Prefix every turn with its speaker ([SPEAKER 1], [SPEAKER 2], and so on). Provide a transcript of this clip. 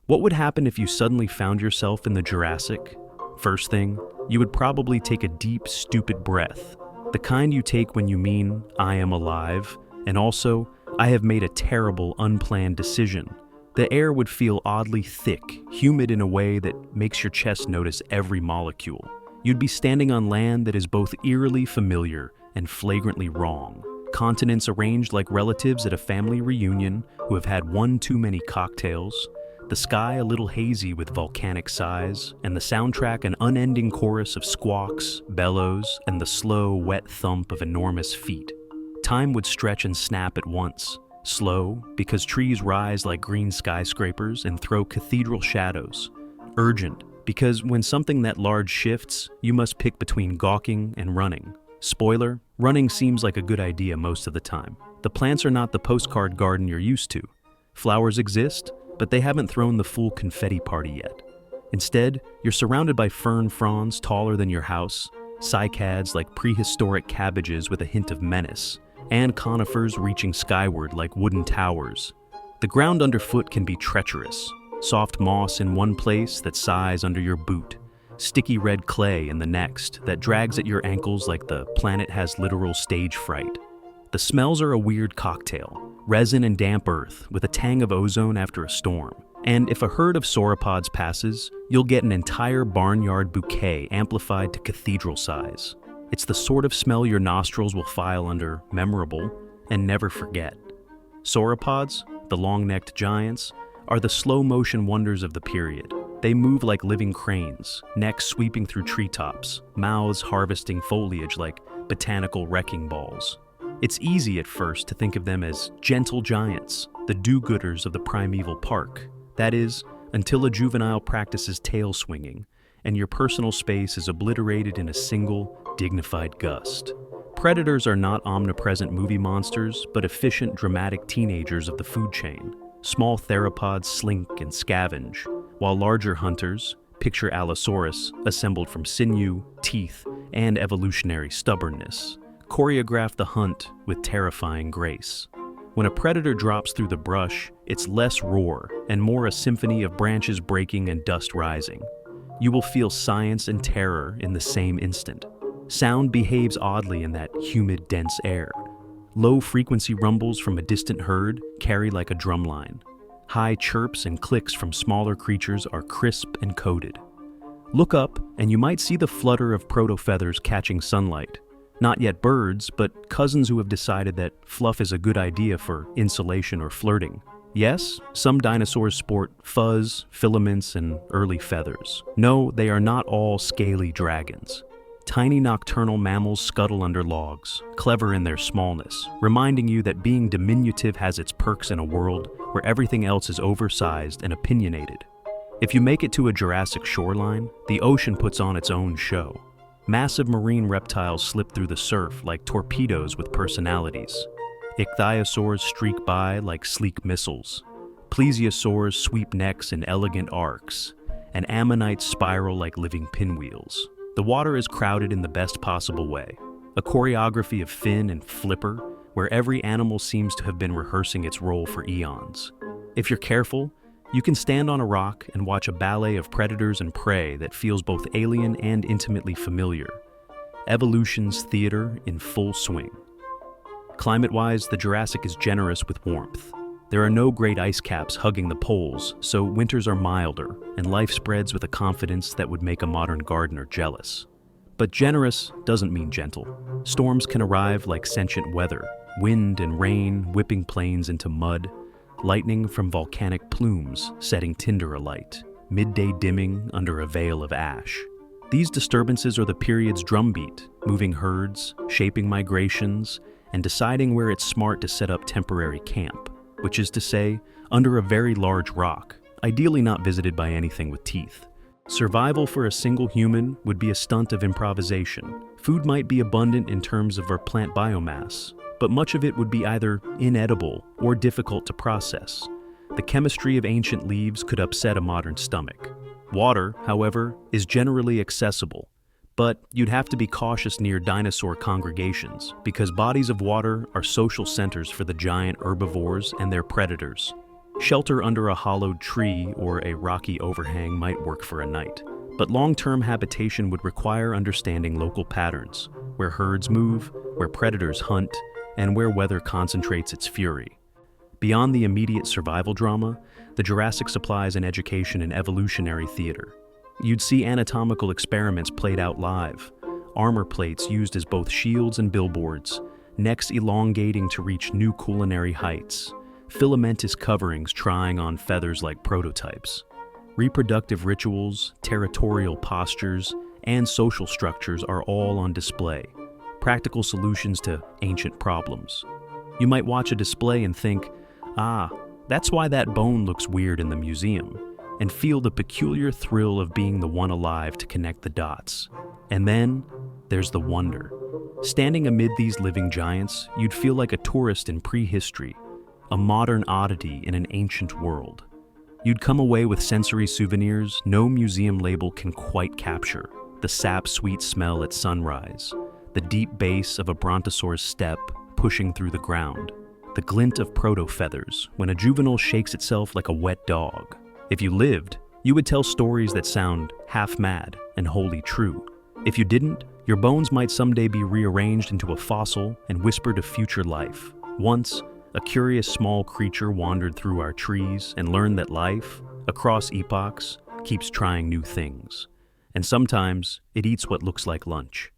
[SPEAKER 1] What would happen if you suddenly found yourself in the Jurassic? First thing, you would probably take a deep, stupid breath. The kind you take when you mean, I am alive, and also, I have made a terrible, unplanned decision. The air would feel oddly thick, humid in a way that makes your chest notice every molecule. You'd be standing on land that is both eerily familiar and flagrantly wrong. Continents arranged like relatives at a family reunion who have had one too many cocktails. The sky a little hazy with volcanic sighs, and the soundtrack an unending chorus of squawks, bellows, and the slow, wet thump of enormous feet. Time would stretch and snap at once. Slow, because trees rise like green skyscrapers and throw cathedral shadows. Urgent, because when something that large shifts, you must pick between gawking and running. Spoiler, running seems like a good idea most of the time. The plants are not the postcard garden you're used to. Flowers exist, but they haven't thrown the full confetti party yet. Instead, you're surrounded by fern fronds taller than your house, cycads like prehistoric cabbages with a hint of menace, and conifers reaching skyward like wooden towers. The ground underfoot can be treacherous. Soft moss in one place that sighs under your boot. Sticky red clay in the next that drags at your ankles like the planet has literal stage fright. The smells are a weird cocktail. Resin and damp earth with a tang of ozone after a storm. And if a herd of sauropods passes, you'll get an entire barnyard bouquet amplified to cathedral size. It's the sort of smell your nostrils will file under memorable and never forget. Sauropods, the long-necked giants, are the slow-motion wonders of the period. They move like living cranes, necks sweeping through treetops, mouths harvesting foliage like botanical wrecking balls. It's easy at first to think of them as gentle giants, the do-gooders of the primeval park. That is, until a juvenile practices tail swinging, and your personal space is obliterated in a single, dignified gust. Predators are not omnipresent movie monsters, but efficient, dramatic teenagers of the food chain. Small theropods slink and scavenge, while larger hunters, picture Allosaurus, assembled from sinew, teeth, and evolutionary stubbornness, choreograph the hunt with terrifying grace. When a predator drops through the brush, it's less roar and more a symphony of branches breaking and dust rising. You will feel science and terror in the same instant. Sound behaves oddly in that humid, dense air. Low-frequency rumbles from a distant herd carry like a drumline. High chirps and clicks from smaller creatures are crisp and coded. Look up, and you might see the flutter of protofeathers catching sunlight. Not yet birds, but cousins who have decided that fluff is a good idea for insulation or flirting. Yes, some dinosaurs sport fuzz, filaments, and early feathers. No, they are not all scaly dragons. Tiny nocturnal mammals scuttle under logs, clever in their smallness, reminding you that being diminutive has its perks in a world where everything else is oversized and opinionated. If you make it to a Jurassic shoreline, the ocean puts on its own show. Massive marine reptiles slip through the surf like torpedoes with personalities. Ichthyosaurs streak by like sleek missiles. Plesiosaurs sweep necks in elegant arcs, and ammonites spiral like living pinwheels. The water is crowded in the best possible way, a choreography of fin and flipper, where every animal seems to have been rehearsing its role for eons. If you're careful, you can stand on a rock and watch a ballet of predators and prey that feels both alien and intimately familiar. Evolution's theater in full swing. Climate-wise, the Jurassic is generous with warmth. There are no great ice caps hugging the poles, so winters are milder, and life spreads with a confidence that would make a modern gardener jealous. But generous doesn't mean gentle. Storms can arrive like sentient weather, wind and rain whipping plains into mud, lightning from volcanic plumes setting tinder alight, midday dimming under a veil of ash. These disturbances are the period's drumbeat, moving herds, shaping migrations, and deciding where it's smart to set up temporary camp, which is to say, under a very large rock, ideally not visited by anything with teeth. Survival for a single human would be a stunt of improvisation. Food might be abundant in terms of our plant biomass, but much of it would be either inedible or difficult to process. The chemistry of ancient leaves could upset a modern stomach. Water, however, is generally accessible, but you'd have to be cautious near dinosaur congregations because bodies of water are social centers for the giant herbivores and their predators. Shelter under a hollowed tree or a rocky overhang might work for a night, but long-term habitation would require understanding local patterns, where herds move, where predators hunt, and where weather concentrates its fury. Beyond the immediate survival drama, the Jurassic supplies an education in evolutionary theater. You'd see anatomical experiments played out live, armor plates used as both shields and billboards, necks elongating to reach new culinary heights, filamentous coverings trying on feathers like prototypes. Reproductive rituals, territorial postures, and social structures are all on display, practical solutions to ancient problems. You might watch a display and think, that's why that bone looks weird in the museum, and feel the peculiar thrill of being the one alive to connect the dots. And then, there's the wonder. Standing amid these living giants, you'd feel like a tourist in prehistory, a modern oddity in an ancient world. You'd come away with sensory souvenirs no museum label can quite capture. The sap-sweet smell at sunrise, the deep bass of a brontosaurus step pushing through the ground, the glint of protofeathers when a juvenile shakes itself like a wet dog. If you lived, you would tell stories that sound half mad and wholly true. If you didn't, your bones might someday be rearranged into a fossil and whisper to future life. Once, a curious small creature wandered through our trees and learned that life, across epochs, keeps trying new things. And sometimes, it eats what looks like lunch.